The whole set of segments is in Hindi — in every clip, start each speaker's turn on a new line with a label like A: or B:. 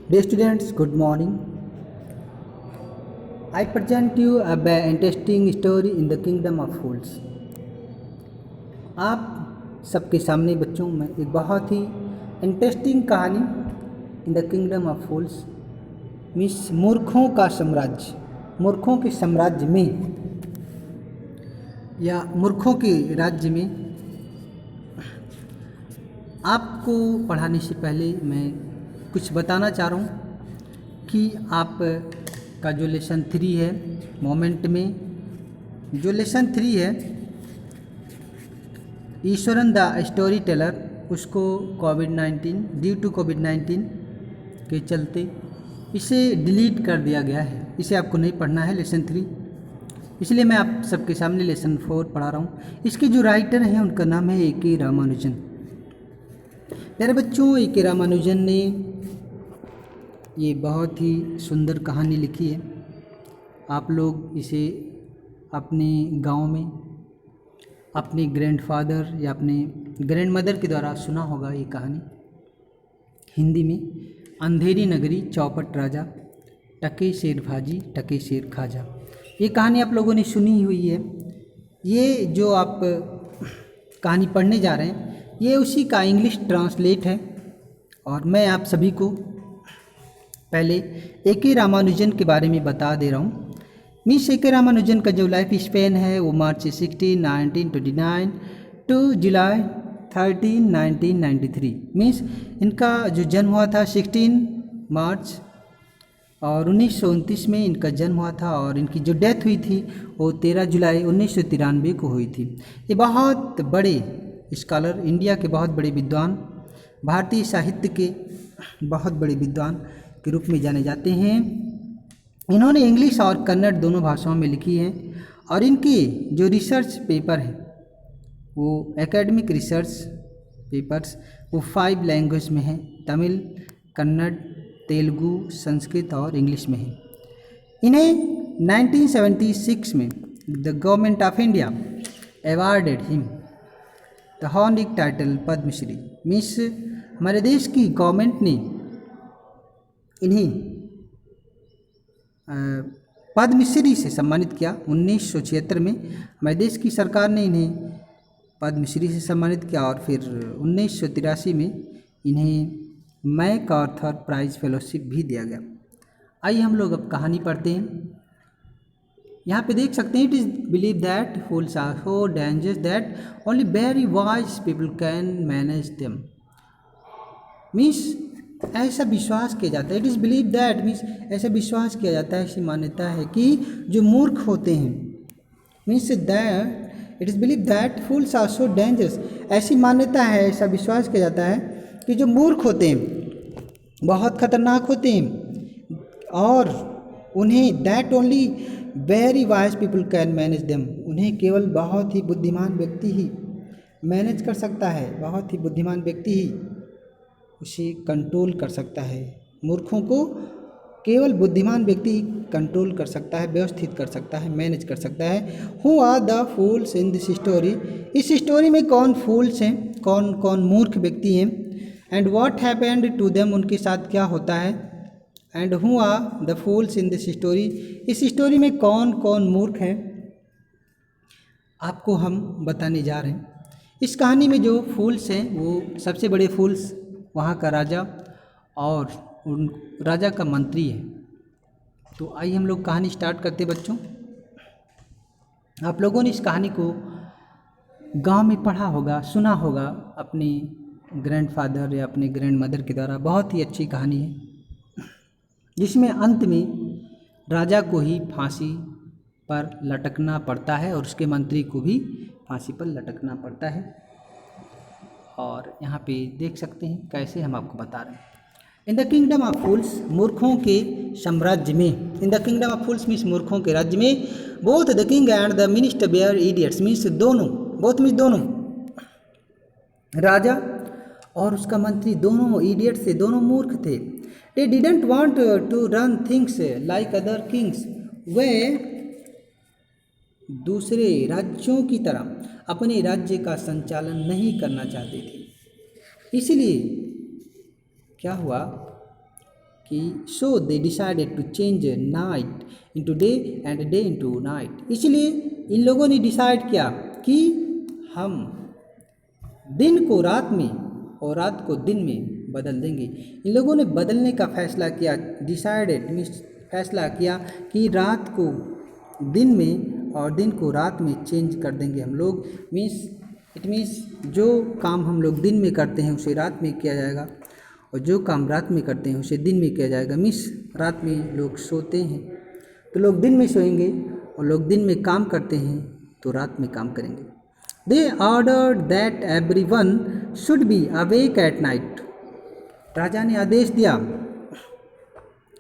A: Dear students, good morning. I present you a very interesting story in the kingdom of fools. आप सबके सामने बच्चों में एक बहुत ही इंटरेस्टिंग कहानी इन the kingdom of fools means मूर्खों का साम्राज्य, मूर्खों के साम्राज्य में या मूर्खों के राज्य में। आपको पढ़ाने से पहले मैं कुछ बताना चाह रहा हूँ कि आप का जो लेसन 3 है मोमेंट में, जो लेसन 3 है ईश्वरन द स्टोरी टेलर, उसको कोविड-19 ड्यू टू कोविड-19 के चलते इसे डिलीट कर दिया गया है। इसे आपको नहीं पढ़ना है लेसन 3, इसलिए मैं आप सबके सामने लेसन 4 पढ़ा रहा हूँ। इसके जो राइटर हैं उनका नाम है ए.के. रामानुजन। प्यारे बच्चों, ए.के. रामानुजन ने ये बहुत ही सुंदर कहानी लिखी है। आप लोग इसे अपने गांव में अपने ग्रैंडफादर या अपने ग्रैंडमदर के द्वारा सुना होगा। ये कहानी हिंदी में, अंधेरी नगरी चौपट राजा, टके शेर भाजी टके शेर खाजा। ये कहानी आप लोगों ने सुनी हुई है। ये जो आप कहानी पढ़ने जा रहे हैं ये उसी का इंग्लिश ट्रांसलेट है। और मैं आप सभी को पहले ए.के. रामानुजन के बारे में बता दे रहा हूँ। Miss A K. रामानुजन का जो लाइफ स्पेन है वो मार्च 16, 1929 टू जुलाई 13, 1993। मीन्स इनका जो जन्म हुआ था 16 मार्च और 1929 में इनका जन्म हुआ था, और इनकी जो डेथ हुई थी वो 13 जुलाई 1993 को हुई थी। ये बहुत बड़े स्कॉलर, इंडिया के बहुत बड़े विद्वान, भारतीय साहित्य के बहुत बड़े विद्वान के रूप में जाने जाते हैं। इन्होंने इंग्लिश और कन्नड़ दोनों भाषाओं में लिखी है, और इनके जो रिसर्च पेपर हैं वो एकेडमिक रिसर्च पेपर्स वो 5 लैंग्वेज में हैं, तमिल, कन्नड़, तेलुगु, संस्कृत और इंग्लिश में है। इन्हें 1976 में the government of India awarded him the honorific title Padmashri. Means हमारे देश की गवर्नमेंट ने इन्हें पद्मश्री से सम्मानित किया। 1976 में हमारे देश की सरकार ने इन्हें पद्मश्री से सम्मानित किया, और फिर 1983 में इन्हें मैक आर्थर प्राइज फेलोशिप भी दिया गया। आइए हम लोग अब कहानी पढ़ते हैं। यहाँ पे देख सकते हैं, it is believe that fools are so dangerous that only very wise people can manage them. Means ऐसा विश्वास किया जाता है, it is believe that means ऐसा विश्वास किया जाता है, ऐसी मान्यता है कि जो मूर्ख होते हैं, means that it is believe that fools are so dangerous. ऐसी मान्यता है, ऐसा विश्वास किया जाता है कि जो मूर्ख होते हैं बहुत खतरनाक होते हैं, और उन्हें that only very wise people can manage them, उन्हें केवल बहुत ही बुद्धिमान व्यक्ति ही मैनेज कर सकता है, बहुत ही बुद्धिमान व्यक्ति ही उसे कंट्रोल कर सकता है। मूर्खों को केवल बुद्धिमान व्यक्ति कंट्रोल कर सकता है, व्यवस्थित कर सकता है, मैनेज कर सकता है। Who are the fools in this story? इस स्टोरी में कौन फूल्स हैं, कौन कौन मूर्ख व्यक्ति हैं, and what happened to them, उनके साथ क्या होता है, and who are the fools in this story, इस स्टोरी में कौन कौन मूर्ख हैं, आपको हम बताने जा रहे हैं। इस कहानी में जो फूल्स हैं वो सबसे बड़े फूल्स वहाँ का राजा और उन राजा का मंत्री है। तो आइए हम लोग कहानी स्टार्ट करते बच्चों। आप लोगों ने इस कहानी को गांव में पढ़ा होगा, सुना होगा अपने ग्रैंडफादर या अपने ग्रैंडमदर के द्वारा। बहुत ही अच्छी कहानी है, जिसमें अंत में राजा को ही फांसी पर लटकना पड़ता है और उसके मंत्री को भी फांसी पर लटकना पड़ता है। और यहाँ पे देख सकते हैं कैसे हम आपको बता रहे हैं। In the kingdom of fools, मूर्खों के साम्राज्य में, in the kingdom of fools means मूर्खों के राज्य में, both the king and the minister were idiots. Means दोनों, बोथ मीन्स दोनों, राजा और उसका मंत्री दोनों इडियट थे, दोनों मूर्ख थे। They didn't want to run things like other kings, वे दूसरे राज्यों की तरह अपने राज्य का संचालन नहीं करना चाहते थे। इसलिए क्या हुआ कि so they decided to change night into day and day into night. इसलिए इन लोगों ने डिसाइड किया कि हम दिन को रात में और रात को दिन में बदल देंगे। इन लोगों ने बदलने का फैसला किया, डिसाइडेड मीन्स फैसला किया कि रात को दिन में और दिन को रात में चेंज कर देंगे हम लोग। मीन्स इट मीन्स जो काम हम लोग दिन में करते हैं उसे रात में किया जाएगा और जो काम रात में करते हैं उसे दिन में किया जाएगा। मीन्स रात में लोग सोते हैं तो लोग दिन में सोएंगे और लोग दिन में काम करते हैं तो रात में काम करेंगे। They order that everyone should be awake at night. राजा ने आदेश दिया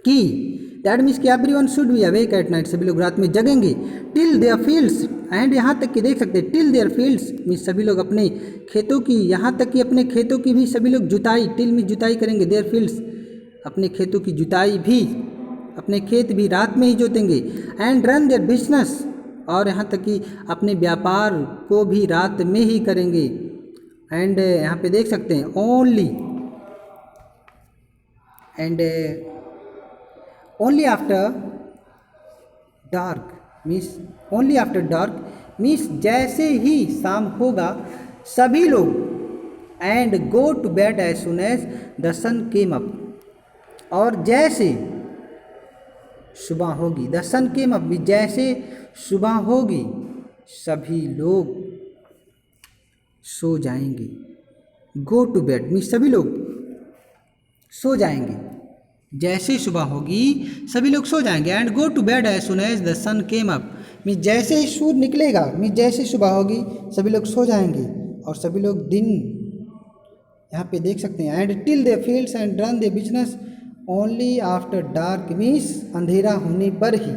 A: कि दैट मीन्स कि everyone should be awake at night, सभी लोग रात में जगेंगे। टिल देयर फील्ड्स एंड यहाँ तक कि देख सकते हैं टिल देयर फील्ड्स मीन्स सभी लोग अपने खेतों की, यहाँ तक कि अपने खेतों की भी सभी लोग जुताई, टिल में जुताई करेंगे, देयर फील्ड्स अपने खेतों की जुताई भी, अपने खेत भी रात में ही जोतेंगे। एंड रन देयर बिजनेस और यहाँ तक कि अपने व्यापार को भी रात में ही करेंगे। एंड यहाँ पे देख सकते हैं only and only after dark means only after dark means जैसे ही शाम होगा सभी लोग and go to bed as soon as the sun came up, और जैसे सुबह होगी द सन केम अप जैसे सुबह होगी सभी लोग सो जाएंगे। गो टू बेड मीन्स सभी लोग सो जाएंगे, जैसे सुबह होगी सभी लोग सो जाएंगे। And go to bed as soon as the sun came up means जैसे ही सूर्य निकलेगा मीन्स जैसे सुबह होगी सभी लोग सो जाएंगे और सभी लोग दिन, यहाँ पे देख सकते हैं and till they fields and run they business only after dark means अंधेरा होने पर ही,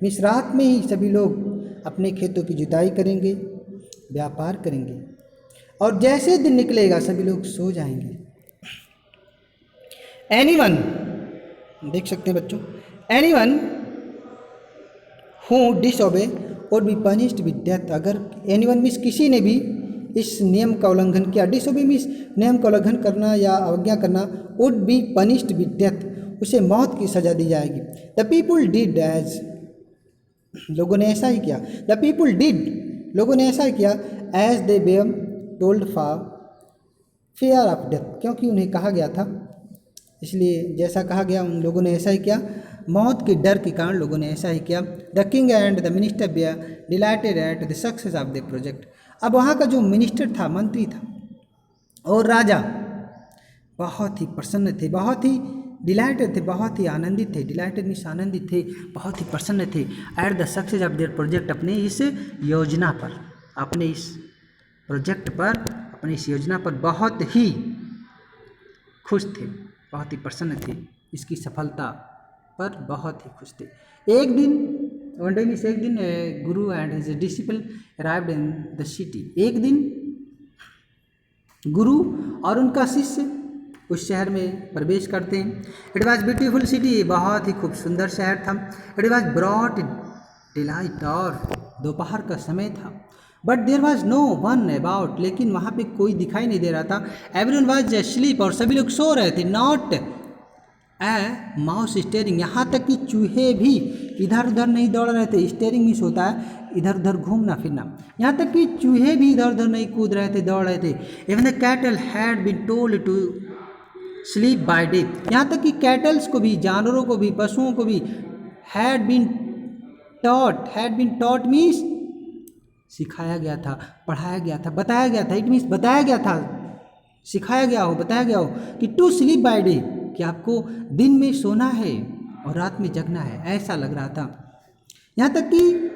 A: मीन्स रात में ही सभी लोग अपने खेतों की जुताई करेंगे, व्यापार करेंगे और जैसे दिन निकलेगा सभी लोग सो जाएंगे। एनीवन देख सकते हैं बच्चों, एनीवन हु डिसओबे और बी पनिश्ड विद डेथ। अगर एनीवन मीन्स किसी ने भी इस नियम का उल्लंघन किया, डिसओबे मीन्स नियम का उल्लंघन करना या अवज्ञा करना, would be punished with death उसे मौत की सजा दी जाएगी। द पीपुल डिड एज लोगों ने ऐसा ही किया, द पीपुल डिड लोगों ने ऐसा ही किया as they were told for fear of death, क्योंकि उन्हें कहा गया था, इसलिए जैसा कहा गया उन लोगों ने ऐसा ही किया, मौत के डर के कारण लोगों ने ऐसा ही किया। The king and the minister were delighted at the success of the project. अब वहाँ का जो मिनिस्टर था, मंत्री था और राजा बहुत ही प्रसन्न थे, बहुत ही डिलाइटेड थे, बहुत ही आनंदित थे, डिलाइटेड मीन्स आनंदित थे, बहुत ही प्रसन्न थे eight the success of their project, अपने इस योजना पर, अपने इस प्रोजेक्ट पर, अपनी इस योजना पर बहुत ही खुश थे, बहुत ही प्रसन्न थे, इसकी सफलता पर बहुत ही खुश थे। एक दिन वन डे मीन्स एक दिन गुरु and his disciple arrived in the city. एक दिन गुरु और उनका शिष्य उस शहर में प्रवेश करते हैं। इट वॉज ब्यूटीफुल सिटी, बहुत ही खूब सुंदर शहर था। इट वॉज ब्रॉट डिलाइट, और दोपहर का समय था। But there was no one about, लेकिन वहाँ पे कोई दिखाई नहीं दे रहा था। एवरीवन वॉज स्लीप, और सभी लोग सो रहे थे। नॉट ए माउस स्टेयरिंग, यहाँ तक कि चूहे भी इधर उधर नहीं दौड़ रहे थे। स्टेयरिंग मीन्स होता है इधर उधर घूमना फिरना, यहाँ तक कि चूहे भी इधर उधर नहीं कूद रहे थे, दौड़ रहे थे। Even the cattle had been told to sleep by day, यहाँ तक कि कैटल्स को भी, जानवरों को भी, पशुओं को भी हैड बीन टॉट मीन्स सिखाया गया था, पढ़ाया गया था, बताया गया था। इट मीन्स बताया गया था, सिखाया गया हो, बताया गया हो कि टू स्लीप बाय डे, कि आपको दिन में सोना है और रात में जगना है, ऐसा लग रहा था। यहाँ तक कि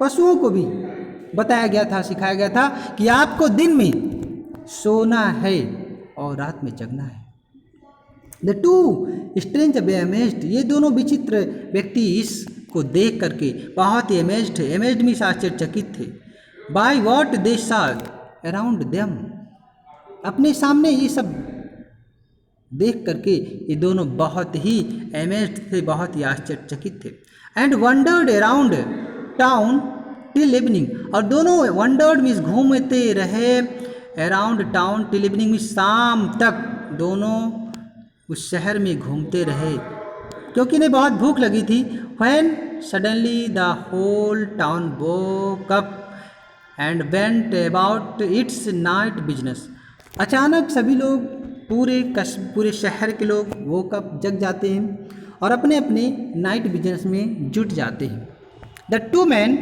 A: पशुओं को भी बताया गया था, सिखाया गया था कि आपको दिन में सोना है और रात में जगना है। The two strange way amazed, ये दोनों विचित्र व्यक्ति इसको देख करके बहुत ही अमेज्ड थे। अमेज्ड मीन्स आश्चर्यचकित थे। By what they saw around them, अपने सामने ये सब देख करके ये दोनों बहुत ही अमेज्ड थे, बहुत ही आश्चर्यचकित थे। And wandered around town till evening, और दोनों वंडर्ड मीन्स घूमते रहे, around town till evening means शाम तक दोनों उस शहर में घूमते रहे। क्योंकि इन्हें बहुत भूख लगी थी। When suddenly the whole town woke up and went about its night business। अचानक सभी लोग पूरे शहर के लोग woke up जग जाते हैं और अपने अपने नाइट बिजनेस में जुट जाते हैं। The two man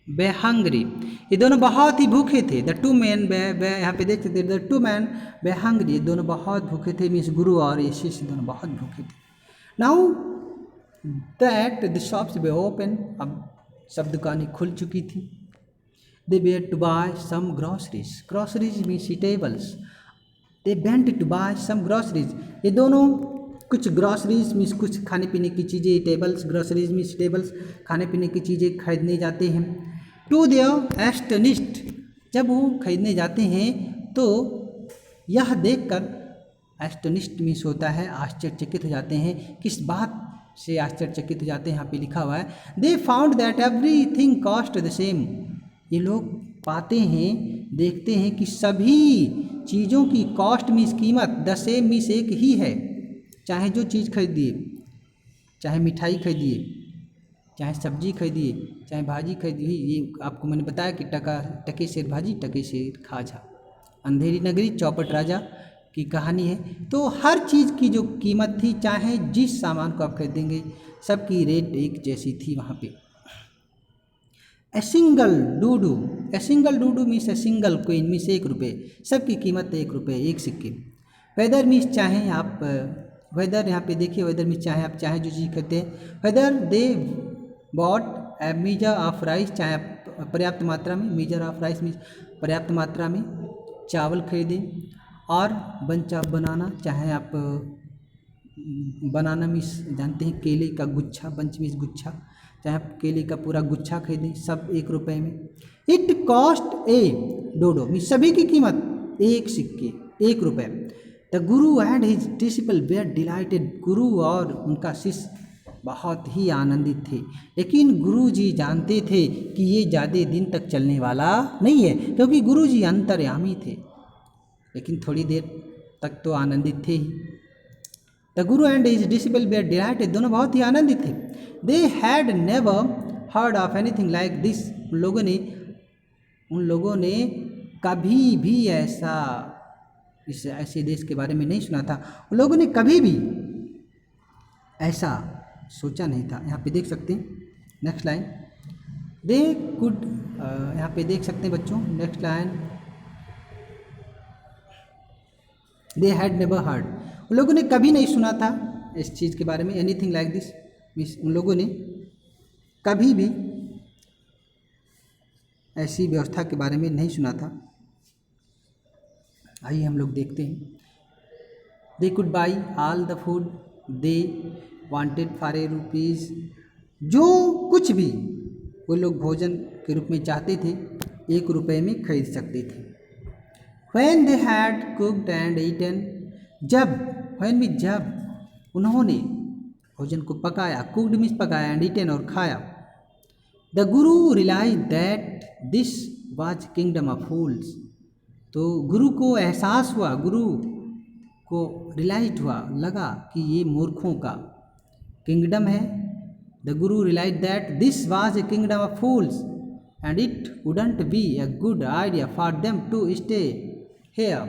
A: way hungry, ये दोनों बहुत ही भूखे थे। द टू मैन वे यहाँ पे देख सकते the two man way hungry, ये दोनों बहुत भूखे थे। मीन्स गुरु और ये शिष्य दोनों बहुत भूखे थे। Now that the shops were open, अब सब दुकानें खुल चुकी थी। They were to buy some groceries, groceries means eatables. They went to buy some groceries, ये दोनों कुछ ग्रॉसरीज मीन्स कुछ खाने पीने की चीज़ें, टेबल्स ग्रॉसरीज मीन्स टेबल्स खाने पीने की चीज़ें खरीदने जाते हैं। टू देयर एस्टनिश्ड, जब वो खरीदने जाते हैं तो यह देखकर, एस्टनिश्ड मीन्स होता है आश्चर्यचकित हो जाते हैं। किस बात से आश्चर्यचकित हो जाते हैं, यहाँ पे लिखा हुआ है they found that everything cost the same. ये लोग पाते हैं, देखते हैं कि सभी चीज़ों की कॉस्ट मीन्स कीमत, द सेम मीन्स एक ही है। चाहे जो चीज़ खरीदिए, चाहे मिठाई खरीदिए, चाहे सब्जी खरीदिए, चाहे भाजी खरीदिए, ये आपको मैंने बताया कि टके शेर भाजी टके शेर खाजा, अंधेरी नगरी चौपट राजा की कहानी है। तो हर चीज़ की जो कीमत थी, चाहे जिस सामान को आप खरीदेंगे, सबकी रेट एक जैसी थी वहाँ पे। A single duddu, a single duddu means a single coin means 1 रुपये, सबकी कीमत 1 रुपये, एक सिक्के। वेदर मीन्स चाहे आप, वेदर यहाँ पे देखिए, वेदर मीन्स चाहे आप चाहे जो चीज़ खरीदते हैं। Whether they bought a measure of rice, चाहे आप पर्याप्त मात्रा में, मीजर ऑफ राइस मीन्स पर्याप्त मात्रा में चावल खरीदें। और बंच ऑफ बनाना, चाहे आप बनाना मीन्स जानते हैं केले का गुच्छा, बंच मीन्स गुच्छा, चाहे आप केले का पूरा गुच्छा खरीदें, सब 1 रुपये में। It cost a duddu means सभी की कीमत 1 सिक्के, 1 रुपये। The guru and his disciple were delighted, गुरु और उनका शिष्य बहुत ही आनंदित थे। लेकिन गुरु जी जानते थे कि ये ज़्यादा दिन तक चलने वाला नहीं है, क्योंकि गुरु जी अंतर्यामी थे। लेकिन थोड़ी देर तक तो आनंदित थे ही। The guru and his disciple were delighted, दोनों बहुत ही आनंदित थे। They had never heard of anything like this, उन लोगों ने कभी भी ऐसे देश के बारे में नहीं सुना था। उन लोगों ने कभी भी ऐसा सोचा नहीं था। यहाँ पे देख सकते हैं नेक्स्ट लाइन, दे कुड, यहाँ पे देख सकते हैं बच्चों next line, they had never heard, उन लोगों ने कभी नहीं सुना था इस चीज़ के बारे में। एनीथिंग लाइक दिस मीन्स उन लोगों ने कभी भी ऐसी व्यवस्था के बारे में नहीं सुना था। आइए हम लोग देखते हैं। They could by all the food they wanted for a rupees, जो कुछ भी वो लोग भोजन के रूप में चाहते थे 1 रुपये में खरीद सकते थे। When they had cooked and eaten, जब, व्हेन भी जब उन्होंने भोजन को पकाया, कुक्ड मीन्स पकाया, एंड ईटन और खाया। The guru realise that this was kingdom of fools, तो गुरु को एहसास हुआ, गुरु को रियलाइज हुआ, लगा कि ये मूर्खों का किंगडम है। The guru realise that this was a kingdom of fools and it wouldn't be a good idea for them to stay here,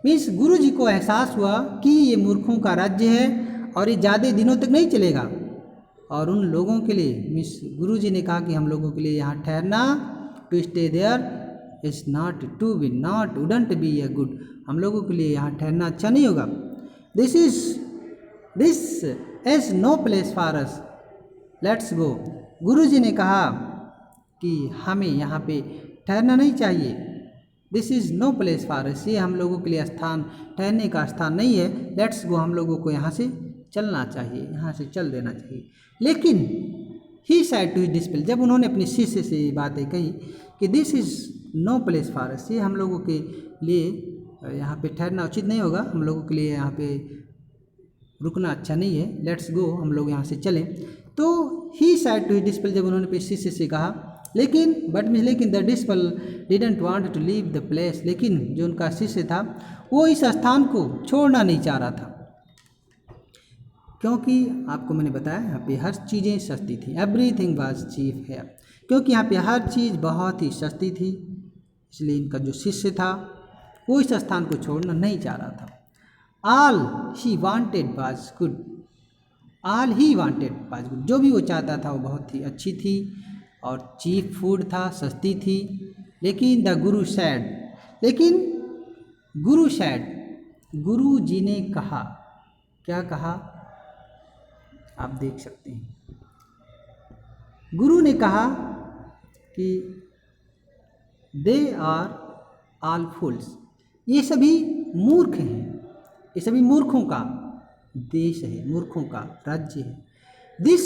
A: means गुरु जी को एहसास हुआ कि ये मूर्खों का राज्य है और ये ज़्यादा दिनों तक नहीं चलेगा। और उन लोगों के लिए, मीन्स गुरु जी ने कहा कि हम लोगों के लिए यहाँ ठहरना, to stay there is not to be not wouldn't be a good, हम लोगों के लिए यहाँ ठहरना अच्छा नहीं होगा। This is no place for us, let's go, गुरु जी ने कहा कि हमें यहाँ पे ठहरना नहीं चाहिए। This is no place for us, ये हम लोगों के लिए स्थान, ठहरने का स्थान नहीं है। लेट्स गो, हम लोगों को यहाँ से चलना चाहिए, यहाँ से चल देना चाहिए। लेकिन he said to his disciple, जब उन्होंने अपने शिष्य से ये बातें कही कि this is no place for us, ये हम लोगों के लिए यहाँ पे ठहरना उचित नहीं होगा, हम लोगों के लिए यहाँ पे रुकना अच्छा नहीं है, लेट्स गो, हम लोग यहाँ से चलें। तो he said to his disciple, जब उन्होंने अपने शिष्य से कहा, लेकिन the disciple didn't want to leave the place, लेकिन जो उनका शिष्य था वो इस स्थान को छोड़ना नहीं चाह रहा था। क्योंकि आपको मैंने बताया यहाँ पे हर चीज़ें सस्ती थी, एवरीथिंग वाज चीप है, क्योंकि यहाँ पे हर चीज़ बहुत ही सस्ती थी, इसलिए इनका जो शिष्य था वो इस स्थान को छोड़ना नहीं चाह रहा था। All he wanted was good, all he wanted was good, जो भी वो चाहता था वो बहुत ही अच्छी थी और चीप फूड था, सस्ती थी। लेकिन द गुरु सैड, लेकिन गुरु सैड, गुरु जी ने कहा, क्या कहा आप देख सकते हैं। गुरु ने कहा कि दे आर ऑल फूल्स, ये सभी मूर्ख हैं, ये सभी मूर्खों का देश है, मूर्खों का राज्य है। This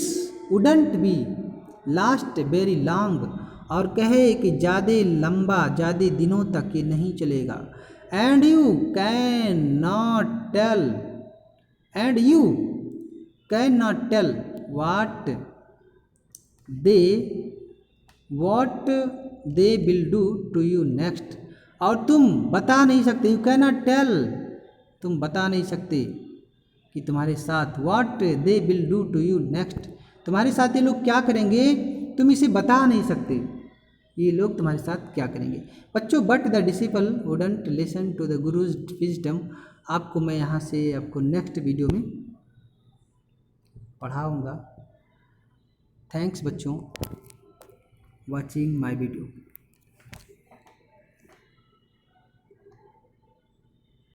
A: wouldn't be last very long, और कहे कि ज़्यादा लंबा, ज़्यादा दिनों तक ये नहीं चलेगा। And you can not tell, and you can not tell what they will do to you next, और तुम बता नहीं सकते, यू कैन नॉट टेल, तुम बता नहीं सकते कि तुम्हारे साथ what they will do to you next, तुम्हारे साथ ये लोग क्या करेंगे, तुम इसे बता नहीं सकते ये लोग तुम्हारे साथ क्या करेंगे। बच्चों, but the disciple wouldn't listen to the guru's wisdom, आपको मैं यहाँ से आपको नेक्स्ट वीडियो में पढ़ाऊँगा। थैंक्स बच्चों वॉचिंग माय वीडियो।